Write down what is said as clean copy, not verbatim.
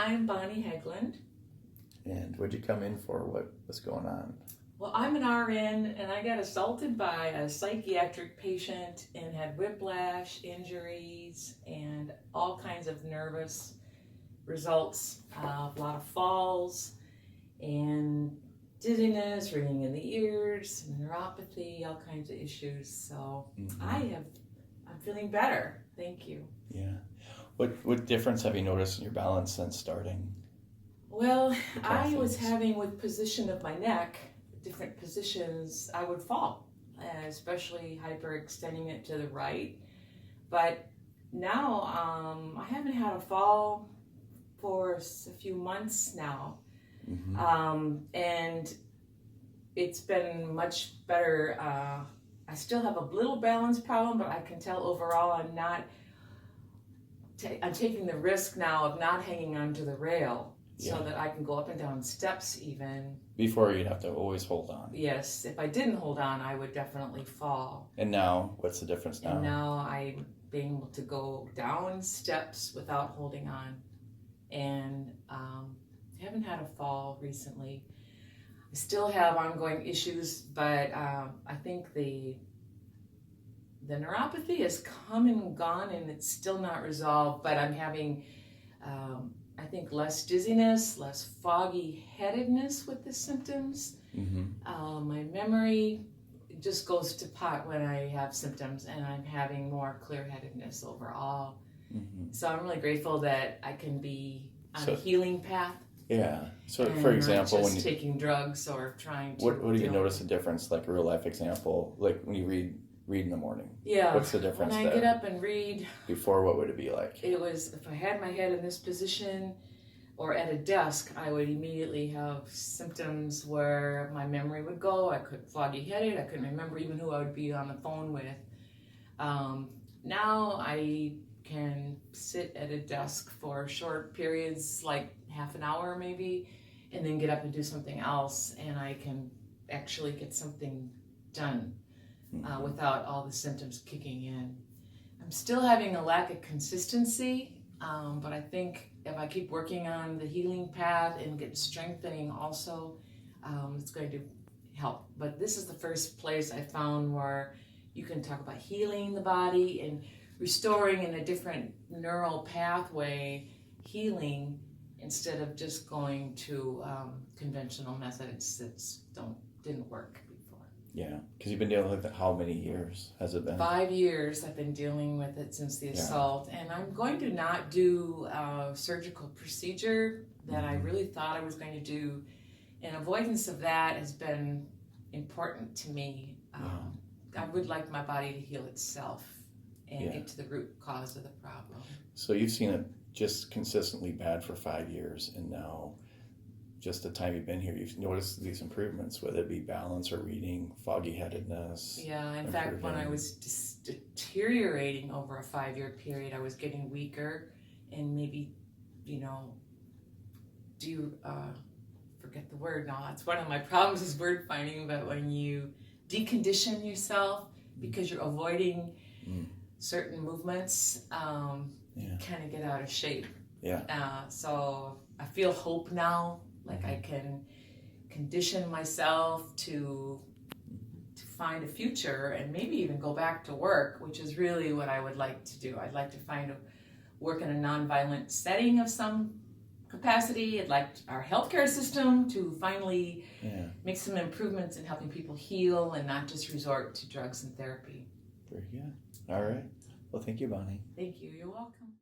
I'm Bonnie Hegland. And what'd you come in for? What was going on? Well, I'm an RN and I got assaulted by a psychiatric patient and had whiplash, injuries, and all kinds of nervous results. A lot of falls and dizziness, ringing in the ears, neuropathy, all kinds of issues. So I'm feeling better. Thank you. Yeah. What difference have you noticed in your balance since starting? Well, I was having, with position of my neck, different positions, I would fall, especially hyperextending it to the right. But now I haven't had a fall for a few months now. And it's been much better. I still have a little balance problem, but I can tell overall I'm taking the risk now of not hanging onto the rail. So that I can go up and down steps even. Before you'd have to always hold on. Yes, if I didn't hold on, I would definitely fall. And now, what's the difference now? And now I'm being able to go down steps without holding on. And I haven't had a fall recently. I still have ongoing issues, but I think the neuropathy has come and gone and it's still not resolved, but I'm having I think less dizziness, less foggy headedness with the symptoms. My memory just goes to pot when I have symptoms, and I'm having more clear-headedness overall. So I'm really grateful that I can be on a healing path. Yeah. So for example, not just when you taking drugs or trying to. What do you notice a difference, like a real life example, like when you read in the morning? Yeah. What's the difference when I get up and read? Before, what would it be like? It was, if I had my head in this position or at a desk, I would immediately have symptoms where my memory would go. I could foggy headed. I couldn't remember even who I would be on the phone with. Now I can sit at a desk for short periods, like half an hour maybe, and then get up and do something else, and I can actually get something done. Without all the symptoms kicking in. I'm still having a lack of consistency, but I think if I keep working on the healing path and get strengthening also, it's going to help. But this is the first place I found where you can talk about healing the body and restoring in a different neural pathway, healing, instead of just going to conventional methods that didn't work. Yeah, because you've been dealing with it how many years has it been? 5 years I've been dealing with it since the assault, and I'm going to not do a surgical procedure that I really thought I was going to do, and avoidance of that has been important to me. I would like my body to heal itself and get to the root cause of the problem. So you've seen it just consistently bad for 5 years, and now just the time you've been here, you've noticed these improvements, whether it be balance or reading, foggy headedness. Yeah, in fact, when I was just deteriorating over a 5-year period, I was getting weaker, and maybe, forget the word now. It's one of my problems is word finding, but when you decondition yourself because you're avoiding certain movements, you kind of get out of shape. So I feel hope now. Like I can condition myself to find a future and maybe even go back to work, which is really what I would like to do. I'd like to work in a nonviolent setting of some capacity. I'd like our healthcare system to finally make some improvements in helping people heal and not just resort to drugs and therapy. Very good. All right. Well, thank you, Bonnie. Thank you. You're welcome.